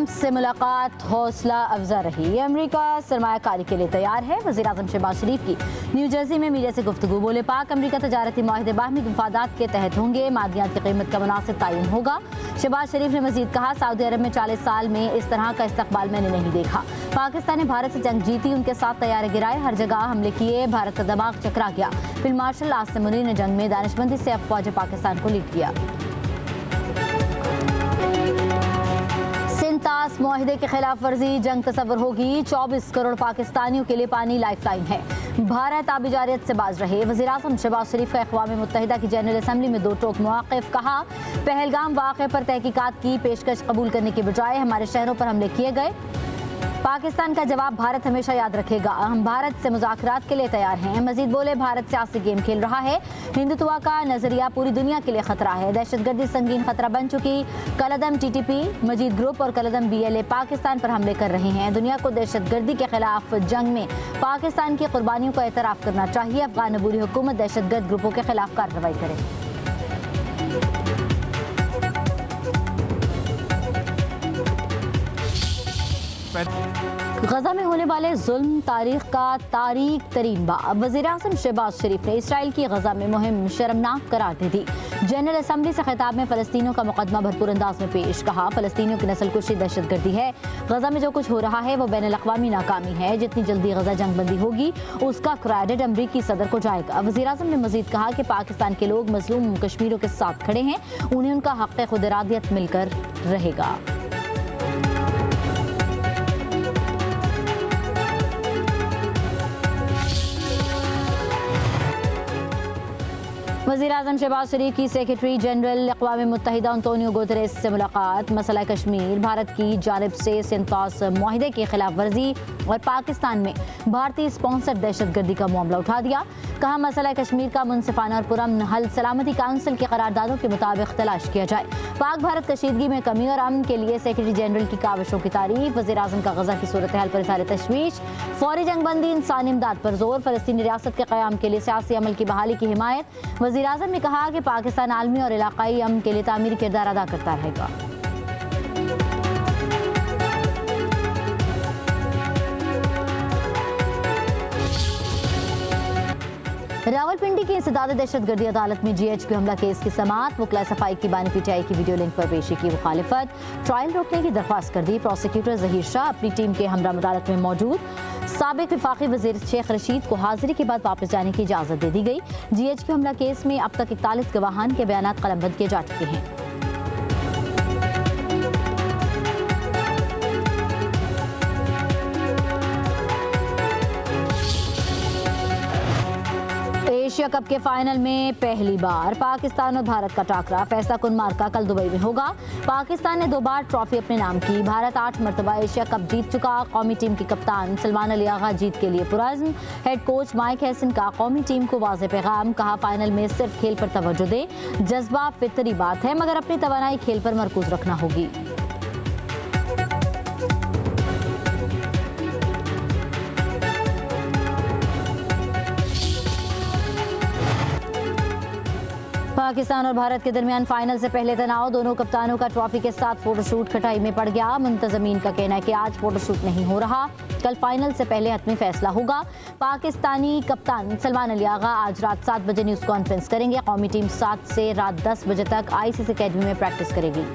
Trump से मुलाकात हौसला अफजा रही। अमेरिका सरमायाकारी के लिए तैयार है। वज़ीर आज़म शहबाज शरीफ की न्यू जर्सी में मीडिया से गुफ्तगू। बोले, पाक अमेरिका तजारती माहिदे बाहमी मफादात के तहत होंगे, मादियात की कीमत का मुनासिब तयन होगा। शहबाज शरीफ ने मजीद कहा, सऊदी अरब में 40 साल में इस तरह का इस्तकबाल मैंने नहीं देखा। पाकिस्तान ने भारत से जंग जीती, उनके साथ तैयारे गिराए, हर जगह हमले किए, भारत का दिमाग चकरा गया। फील्ड मार्शल आसिम मुनीर ने जंग में दानिशमंदी से अफवाज पाकिस्तान को लीड किया। सिंतास मुआहिदे की खिलाफ वर्जी जंग तस्वर होगी। 24 करोड़ पाकिस्तानियों के लिए पानी लाइफलाइन है। भारत आबिजारियत से बाज रहे। वज़ीर आज़म शहबाज शरीफ का अक़वाम मुत्तहिदा की जनरल असम्बली में दो टोक मौक़िफ़। कहा, पहलगाम वाक़े पर तहकीकात की पेशकश कबूल करने के बजाय हमारे शहरों पर हमले किए गए। पाकिस्तान का जवाब भारत हमेशा याद रखेगा। हम भारत से मुज़ाकरात के लिए तैयार हैं। मजीद बोले, भारत सियासी गेम खेल रहा है। हिंदुत्व का नजरिया पूरी दुनिया के लिए खतरा है। दहशतगर्दी संगीन खतरा बन चुकी। कलअदम TTP, मजीद ग्रुप और कलअदम BLA पाकिस्तान पर हमले कर रहे हैं। दुनिया को दहशतगर्दी के खिलाफ जंग में पाकिस्तान की कुर्बानियों का एतराफ़ करना चाहिए। अफगान अबूरी हुकूमत दहशतगर्द ग्रुपों के खिलाफ कार्रवाई करे। गजा में होने वाले जुल्म तारीख का तारीख तरीन बाब। वज़ीर आज़म शहबाज शरीफ ने इसराइल की गजा में मुहिम शर्मनाक करार दे दी। जनरल असम्बली से खिताब में फ़लस्तीनियों का मुकदमा भरपूर अंदाज में पेश। कहा, फ़लस्तीनियों की नस्लकुशी दहशतगर्दी है। गजा में जो कुछ हो रहा है वो बैनुल-अक़वामी नाकामी है। जितनी जल्दी गजा जंगबंदी होगी उसका क्रेडिट अमरीकी सदर को जाएगा। वज़ीर आज़म ने मजीद कहा कि पाकिस्तान के लोग मज़लूम कश्मीरियों के साथ खड़े हैं, उन्हें उनका हक़ खुद इरादियत मिलकर रहेगा। वज़ीर आज़म शहबाज शरीफ की सेक्रेटरी जनरल अक़वाम मुत्तहिदा अंतोनियो गुतेरेस से मुलाकात। मसला कश्मीर, भारत की जानिब से सिंतास मुआहिदे की खिलाफ वर्जी और पाकिस्तान में भारतीय स्पॉन्सर्ड दहशतगर्दी का मामला उठा दिया। कहा, मसला कश्मीर का मुनसिफाना और पुरअमन हल सलामती काउंसिल की करारदादों के मुताबिक तलाश किया जाए। पाक भारत कशीदगी में कमी और अमन के लिए सेक्रेटरी जनरल की काविशों की तारीफ। वज़ीर आज़म का गजा की सूरत हाल पर इज़हार तशवीश। फौरी जंगबंदी, इंसानी इमदाद पर जोर। फ़लस्तीनी रियासत के क़याम के लिए सियासी अमल की बहाली की हिमायत। वज़ीर आज़म ने कहा कि पाकिस्तान आलमी और इलाकाई अमन के लिए तामीरी किरदार अदा करता रहेगा। रावलपिंडी की इंसदाद दहशतगर्दी अदालत में GHQ हमला केस की समाअत। वकला सफाई की बानी PTI की वीडियो लिंक पर पेशी की मुखालिफत। ट्रायल रोकने की दरख्वास्त कर दी। प्रोसिक्यूटर ज़हीर शाह अपनी टीम के हमरा अदालत में मौजूद। साबिक वफाकी वज़ीर शेख रशीद को हाजिरी के बाद वापस जाने की इजाज़त दे दी गई। GHQ हमला केस में अब तक 41 गवाहान के बयान कलमबंद किए जा चुके हैं। एशिया कप के फाइनल में पहली बार पाकिस्तान और भारत का टाकरा। फैसला कुन मार्का कल दुबई में होगा। पाकिस्तान ने 2 बार ट्रॉफी अपने नाम की। भारत 8 मरतबा एशिया कप जीत चुका। कौमी टीम के कप्तान सलमान अली आगा जीत के लिए पुरअज़्म। हेड कोच माइक हैसन का कौमी टीम को वाज़ेह पैगाम। कहा, फाइनल में सिर्फ खेल पर तवज्जो दें। जज्बा फितरी बात है, मगर अपनी तवानाई खेल पर मरकूज रखना होगी। पाकिस्तान और भारत के दरमियान फाइनल से पहले तनाव। दोनों कप्तानों का ट्रॉफी के साथ फोटोशूट खटाई में पड़ गया। मुंतजमीन का कहना है कि आज फोटोशूट नहीं हो रहा, कल फाइनल से पहले हतमी फैसला होगा। पाकिस्तानी कप्तान सलमान अली आगा आज रात 7 बजे न्यूज़ कॉन्फ्रेंस करेंगे। कौमी टीम 7 से रात 10 बजे तक ICC अकेडमी में प्रैक्टिस करेगी।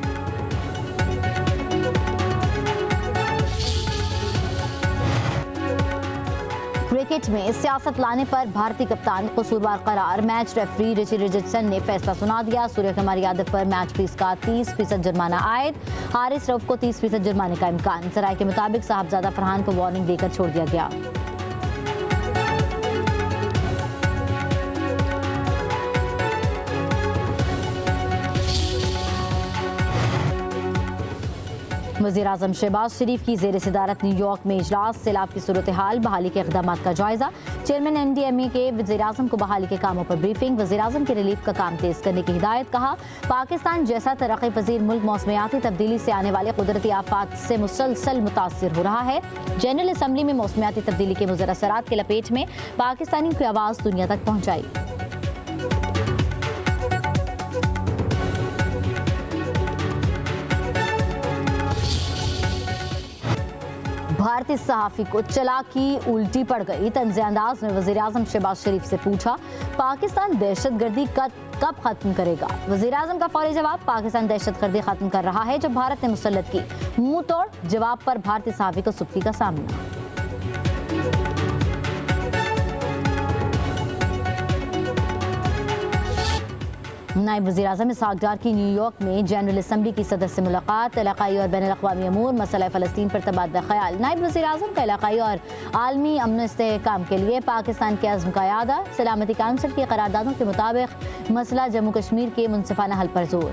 क्रिकेट में सियासत लाने पर भारतीय कप्तान कसूरवार करार। मैच रेफरी रिची रिचर्डसन ने फैसला सुना दिया। सूर्य कुमार यादव पर मैच फीस का 30% जुर्माना आयद। हारिस रऊफ को 30% जुर्माने का इम्कान। सराय के मुताबिक साहबजादा फरहान को वार्निंग देकर छोड़ दिया गया। वज़ीर आज़म शहबाज शरीफ की ज़ेर सदारत न्यूयॉर्क में इजलास। सैलाब की सूरत हाल, बहाली के इक़दाम का जायज़ा। चेयरमैन NDMA के वज़ीर आज़म को बहाली के कामों पर ब्रीफिंग। वज़ीर आज़म की रिलीफ का काम तेज़ करने की हिदायत। कहा, पाकिस्तान जैसा तरक्की पजीर मुल्क मौसमियाती तब्दीली से आने वाले कुदरती आफात से मुसलसल मुतासिर हो रहा है। जनरल असम्बली में मौसमियाती तब्दीली के मुज़र असरात के लपेट में पाकिस्तानियों की आवाज़ दुनिया तक पहुँचाई। भारतीय सहाफ़ी को चालाकी उल्टी पड़ गई। तंज़ अंदाज में वज़ीर-ए-आज़म शहबाज शरीफ से पूछा, पाकिस्तान दहशतगर्दी कब खत्म करेगा? वज़ीर-ए-आज़म का फौरी जवाब, पाकिस्तान दहशतगर्दी खत्म कर रहा है जब भारत ने मुसल्लत की। मुंह तोड़ जवाब पर भारतीय सहाफ़ी को सुख्ती का सामना। नायब वज़ीर-ए-आज़म इसहाक़ डार की न्यूयॉर्क में जनरल असम्बली की सदस्य से मुलाकात। इलाक़ाई और बैनुल अक़वामी अमूर मसला फ़लस्तीन पर तबादला ख़याल। नायब वज़ीर-ए-आज़म का इलाक़ाई और आलमी अमन इस्तेहकाम के लिए पाकिस्तान के अज़्म का यादा। सलामती काउंसिल की करारदादों के मुताबिक मसला जम्मू कश्मीर के मुनसिफ़ाना हल पर जोर।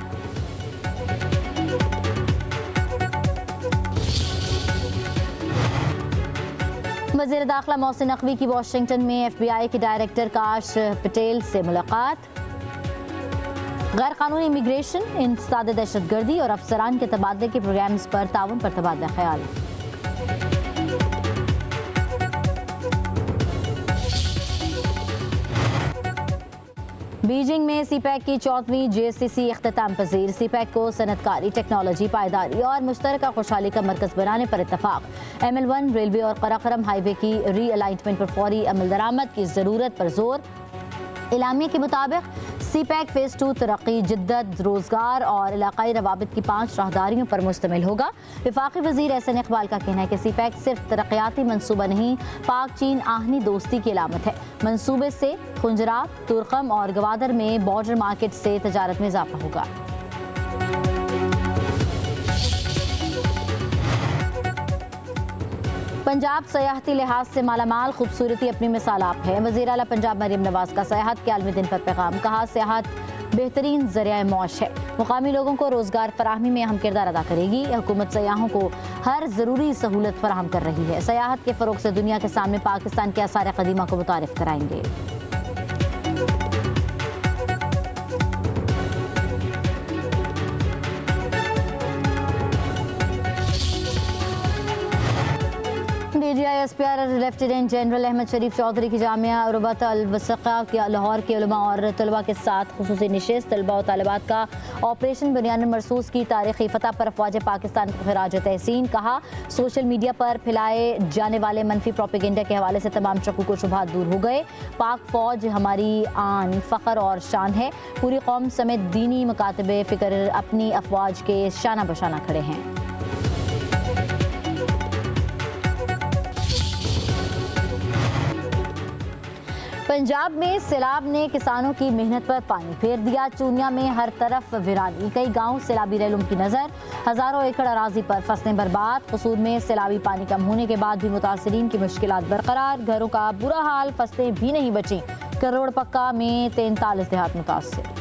वज़ीर दाखिला मोहसिन नक़वी की वाशिंगटन में FBI के डायरेक्टर काश पटेल से मुलाकात। गैर कानूनी इमिग्रेशन, इंसदाद दहशतगर्दी और अफसरान के तबादले के प्रोग्राम्स पर ताउन पर तबादला ख्याल। बीजिंग में CPEC की 4वीं JCC इख्तिताम पजीर। CPEC को सनतकारी, टेक्नोलॉजी, पायदारी और मुश्तरका खुशहाली का मरकज़ बनाने पर इत्तफाक। ML1 रेलवे और कराकरम हाईवे की री अलाइनमेंट पर फौरी अमल दरामद की ज़रूरत पर जोर। इलामिया के मुताबिक CPEC फ़ेज़ 2 तरक्की, जिद्दत, रोज़गार और इलाक़ाई रवाबित की 5 राहदारियों पर मुश्तमिल होगा। वफ़ाक़ी वज़ीर एहसन इक़बाल का कहना है कि CPEC सिर्फ तरक्याती मनसूबा नहीं, पाक चीन आहनी दोस्ती की अलामत है। मनसूबे से खुंजरात, तुरखम और गवादर में बॉर्डर मार्केट से तजारत में इजाफा होगा। पंजाब सयाहती लिहाज से मालामाल, खूबसूरती अपनी मिसाल आप है। वज़ीर आला पंजाब मरीम नवाज का सयाहत के आलमी दिन पर पैगाम। कहा, सियाहत बेहतरीन ज़रिया मौश है, मुकामी लोगों को रोज़गार फराहमी में अहम किरदार अदा करेगी। हुकूमत सयाहों को हर ज़रूरी सहूलत फराहम कर रही है। सयाहत के फ़रोग़ से दुनिया के सामने पाकिस्तान के आसार क़दीमा को मुतारिफ कराएंगे। DGI-SPR लेफ्टिनेंट जनरल अहमद शरीफ चौधरी की जामिया उर्बत अल-वसक़ा के लाहौर के उलमा और तलबा के साथ खुसूसी निशिस्त। तलबा और तालिबात का ऑपरेशन बुनियान मरसूस की तारीख़ी फ़तह पर अफ़वाज पाकिस्तान को ख़िराज तहसीन। कहा, सोशल मीडिया पर फैलाए जाने वाले मनफी प्रोपेगेंडा के हवाले से तमाम शकूक व शुबहात दूर हो गए। पाक फ़ौज हमारी आन, फ़ख्र और शान है। पूरी कौम समेत दीनी मकातबे फ़िक्र अपनी अफ़वाज के शाना बशाना खड़े हैं। पंजाब में सैलाब ने किसानों की मेहनत पर पानी फेर दिया। चूनिया में हर तरफ वीरानी, कई गांव सैलाबी रेलुम की नज़र। हज़ारों एकड़ अराजी पर फसलें बर्बाद। कसूर में सैलाबी पानी कम होने के बाद भी मुतासिरीन की मुश्किलात बरकरार। घरों का बुरा हाल, फसलें भी नहीं बची। करोड़ पक्का में 43 देहात मुतासिर।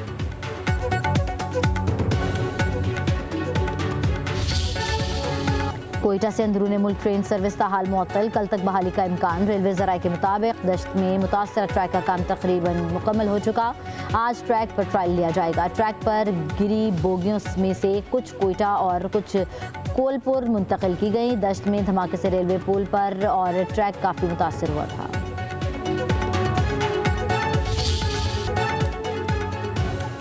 कोयटा से अंदरूनी मुल्क ट्रेन सर्विस ताहाल मुअत्तल, कल तक बहाली का इम्कान। रेलवे ज़राए के मुताबिक दश्त में मुतासरा ट्रैक का काम तकरीबन मुकम्मल हो चुका। आज ट्रैक पर ट्रायल लिया जाएगा। ट्रैक पर गिरी बोगियों में से कुछ कोयटा और कुछ कोलपुर मुंतकिल की गई। दश्त में धमाके से रेलवे पुल पर और ट्रैक काफ़ी मुतासर हुआ था।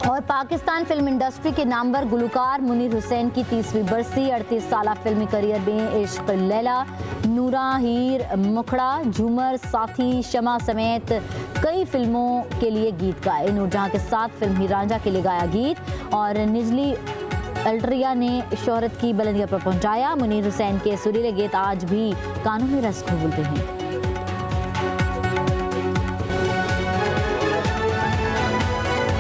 और पाकिस्तान फिल्म इंडस्ट्री के नामवर गुलकार मुनीर हुसैन की 30वीं बरसी। 38 साल फिल्मी करियर में इश्क लैला, नूरा, हीर, मुखड़ा, झूमर, साथी, शमा समेत कई फिल्मों के लिए गीत गाए। नूरजहां के साथ फिल्म ही रांझा के लिए गाया गीत और निजली अल्ट्रिया ने शोहरत की बुलंदियों पर पहुंचाया। मुनीर हुसैन के सुरीले गीत आज भी कानों में रस घोलते हैं।